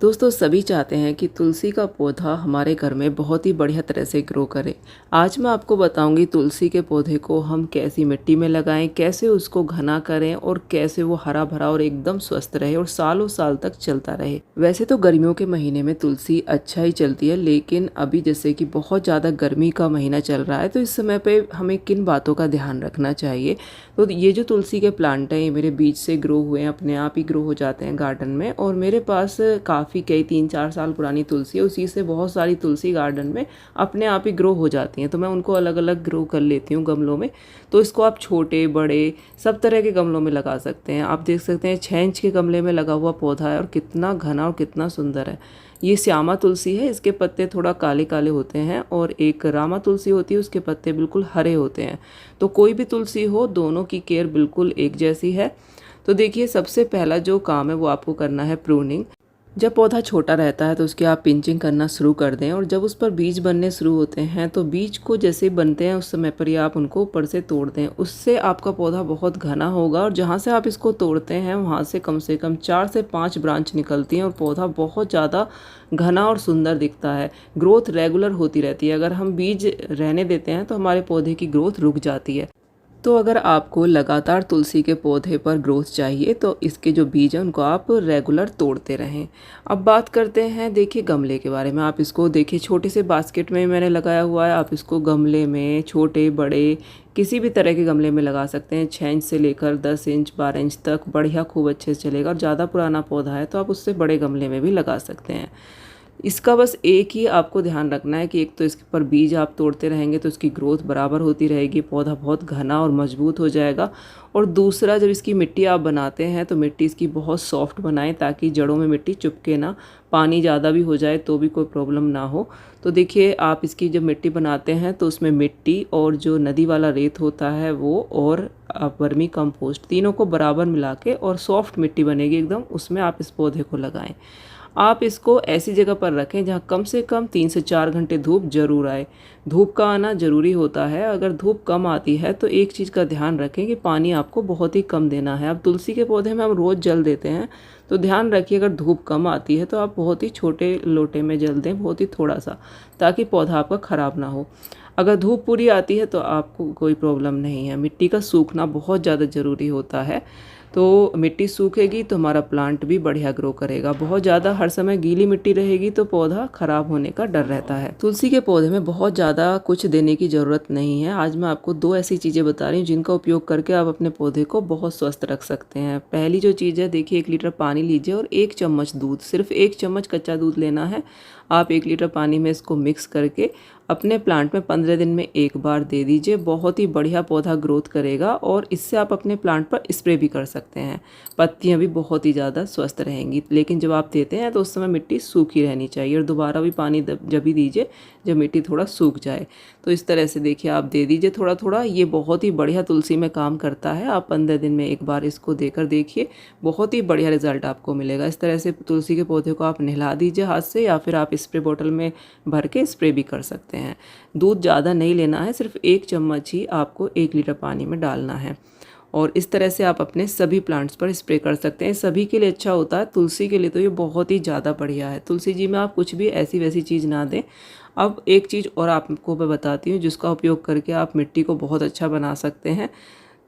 दोस्तों सभी चाहते हैं कि तुलसी का पौधा हमारे घर में बहुत ही बढ़िया तरह से ग्रो करे। आज मैं आपको बताऊंगी तुलसी के पौधे को हम कैसी मिट्टी में लगाएं, कैसे उसको घना करें और कैसे वो हरा भरा और एकदम स्वस्थ रहे और सालों साल तक चलता रहे। वैसे तो गर्मियों के महीने में तुलसी अच्छा ही चलती है, लेकिन अभी जैसे कि बहुत ज़्यादा गर्मी का महीना चल रहा है तो इस समय पे हमें किन बातों का ध्यान रखना चाहिए। तो ये जो तुलसी के प्लांट हैं ये मेरे बीज से ग्रो हुए हैं, अपने आप ही ग्रो हो जाते हैं गार्डन में। और मेरे पास काफ़ी कई 3-4 साल पुरानी तुलसी है, उसी से बहुत सारी तुलसी गार्डन में अपने आप ही ग्रो हो जाती हैं। तो मैं उनको अलग अलग ग्रो कर लेती हूँ गमलों में। तो इसको आप छोटे बड़े सब तरह के गमलों में लगा सकते हैं। आप देख सकते हैं 6 इंच के गमले में लगा हुआ पौधा है और कितना घना और कितना सुंदर है। ये श्यामा तुलसी है, इसके पत्ते थोड़ा काले काले होते हैं, और एक रामा तुलसी होती है उसके पत्ते बिल्कुल हरे होते हैं। तो कोई भी तुलसी हो, दोनों की केयर बिल्कुल एक जैसी है। तो देखिए, सबसे पहला जो काम है वो आपको करना है प्रूनिंग। जब पौधा छोटा रहता है तो उसकी आप पिंचिंग करना शुरू कर दें, और जब उस पर बीज बनने शुरू होते हैं तो बीज को जैसे बनते हैं उस समय पर ही आप उनको ऊपर से तोड़ दें। उससे आपका पौधा बहुत घना होगा, और जहाँ से आप इसको तोड़ते हैं वहाँ से कम 4 से 5 ब्रांच निकलती हैं और पौधा बहुत ज़्यादा घना और सुंदर दिखता है। ग्रोथ रेगुलर होती रहती है। अगर हम बीज रहने देते हैं तो हमारे पौधे की ग्रोथ रुक जाती है। तो अगर आपको लगातार तुलसी के पौधे पर ग्रोथ चाहिए तो इसके जो बीज हैं उनको आप रेगुलर तोड़ते रहें। अब बात करते हैं देखिए गमले के बारे में। आप इसको देखिए, छोटे से बास्केट में मैंने लगाया हुआ है। आप इसको गमले में छोटे बड़े किसी भी तरह के गमले में लगा सकते हैं। 6 इंच से लेकर 10 इंच 12 इंच तक बढ़िया खूब अच्छे से चलेगा। और ज़्यादा पुराना पौधा है तो आप उससे बड़े गमले में भी लगा सकते हैं। इसका बस एक ही आपको ध्यान रखना है कि एक तो इसके पर बीज आप तोड़ते रहेंगे तो इसकी ग्रोथ बराबर होती रहेगी, पौधा बहुत घना और मजबूत हो जाएगा। और दूसरा, जब इसकी मिट्टी आप बनाते हैं तो मिट्टी इसकी बहुत सॉफ्ट बनाएं ताकि जड़ों में मिट्टी चिपके ना। पानी ज़्यादा भी हो जाए तो भी कोई प्रॉब्लम ना हो। तो देखिए, आप इसकी जब मिट्टी बनाते हैं तो उसमें मिट्टी और जो नदी वाला रेत होता है वो, और आप वर्मी कंपोस्ट, तीनों को बराबर मिला के और सॉफ्ट मिट्टी बनेगी एकदम, उसमें आप इस पौधे को लगाएं। आप इसको ऐसी जगह पर रखें जहाँ कम से कम 3 से 4 घंटे धूप जरूर आए। धूप का आना ज़रूरी होता है। अगर धूप कम आती है तो एक चीज़ का ध्यान रखें कि पानी आपको बहुत ही कम देना है। अब तुलसी के पौधे में हम रोज़ जल देते हैं, तो ध्यान रखिए अगर धूप कम आती है तो आप बहुत ही छोटे लोटे में जल दें, बहुत ही थोड़ा सा, ताकि पौधा आपका ख़राब ना हो। अगर धूप पूरी आती है तो आपको कोई प्रॉब्लम नहीं है। मिट्टी का सूखना बहुत ज़्यादा ज़रूरी होता है। तो मिट्टी सूखेगी तो हमारा प्लांट भी बढ़िया ग्रो करेगा। बहुत ज़्यादा हर समय गीली मिट्टी रहेगी तो पौधा खराब होने का डर रहता है। तुलसी के पौधे में बहुत ज़्यादा कुछ देने की ज़रूरत नहीं है। आज मैं आपको 2 ऐसी चीज़ें बता रही हूँ जिनका उपयोग करके आप अपने पौधे को बहुत स्वस्थ रख सकते हैं। पहली जो चीज़ है, देखिए 1 लीटर पानी लीजिए और 1 चम्मच दूध, सिर्फ 1 चम्मच कच्चा दूध लेना है। आप 1 लीटर पानी में इसको मिक्स करके अपने प्लांट में 15 दिन में एक बार दे दीजिए। बहुत ही बढ़िया पौधा ग्रोथ करेगा, और इससे आप अपने प्लांट पर स्प्रे भी कर सकते हैं। पत्तियां भी बहुत ही ज़्यादा स्वस्थ रहेंगी। लेकिन जब आप देते हैं तो उस समय मिट्टी सूखी रहनी चाहिए, और दोबारा भी पानी जब भी दीजिए जब मिट्टी थोड़ा सूख जाए। तो इस तरह से देखिए आप दे दीजिए थोड़ा थोड़ा। ये बहुत ही बढ़िया तुलसी में काम करता है। आप 15 दिन में एक बार इसको देकर देखिए, बहुत ही बढ़िया रिजल्ट आपको मिलेगा। इस तरह से तुलसी के पौधे को आप नहला दीजिए हाथ से, या फिर आप स्प्रे बोतल में भर के स्प्रे भी कर सकते हैं। दूध ज़्यादा नहीं लेना है, सिर्फ 1 चम्मच ही आपको 1 लीटर पानी में डालना है। और इस तरह से आप अपने सभी प्लांट्स पर स्प्रे कर सकते हैं। सभी के लिए अच्छा होता है, तुलसी के लिए तो ये बहुत ही ज़्यादा बढ़िया है। तुलसी जी में आप कुछ भी ऐसी वैसी चीज़ ना दें। अब एक चीज़ और आपको मैं बताती हूँ जिसका उपयोग करके आप मिट्टी को बहुत अच्छा बना सकते हैं।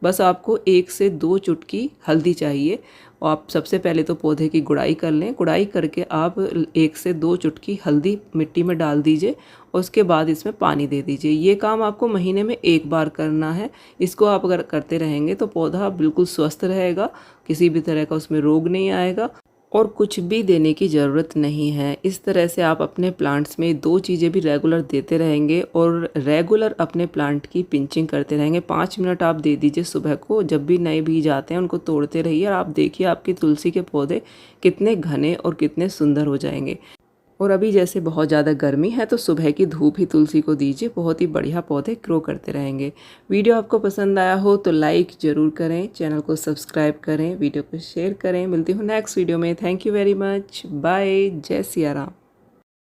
बस आपको 1 से 2 चुटकी हल्दी चाहिए, और आप सबसे पहले तो पौधे की गुड़ाई कर लें। गुड़ाई करके आप 1 से 2 चुटकी हल्दी मिट्टी में डाल दीजिए, और उसके बाद इसमें पानी दे दीजिए। ये काम आपको महीने में एक बार करना है। इसको आप अगर करते रहेंगे तो पौधा बिल्कुल स्वस्थ रहेगा, किसी भी तरह का उसमें रोग नहीं आएगा, और कुछ भी देने की ज़रूरत नहीं है। इस तरह से आप अपने प्लांट्स में 2 चीज़ें भी रेगुलर देते रहेंगे, और रेगुलर अपने प्लांट की पिंचिंग करते रहेंगे। 5 मिनट आप दे दीजिए सुबह को, जब भी नए बीज आते हैं उनको तोड़ते रहिए, और आप देखिए आपकी तुलसी के पौधे कितने घने और कितने सुंदर हो जाएंगे। और अभी जैसे बहुत ज़्यादा गर्मी है तो सुबह की धूप ही तुलसी को दीजिए, बहुत ही बढ़िया पौधे ग्रो करते रहेंगे। वीडियो आपको पसंद आया हो तो लाइक ज़रूर करें, चैनल को सब्सक्राइब करें, वीडियो को शेयर करें। मिलती हूँ नेक्स्ट वीडियो में। Thank you very much. Bye. जय सिया राम।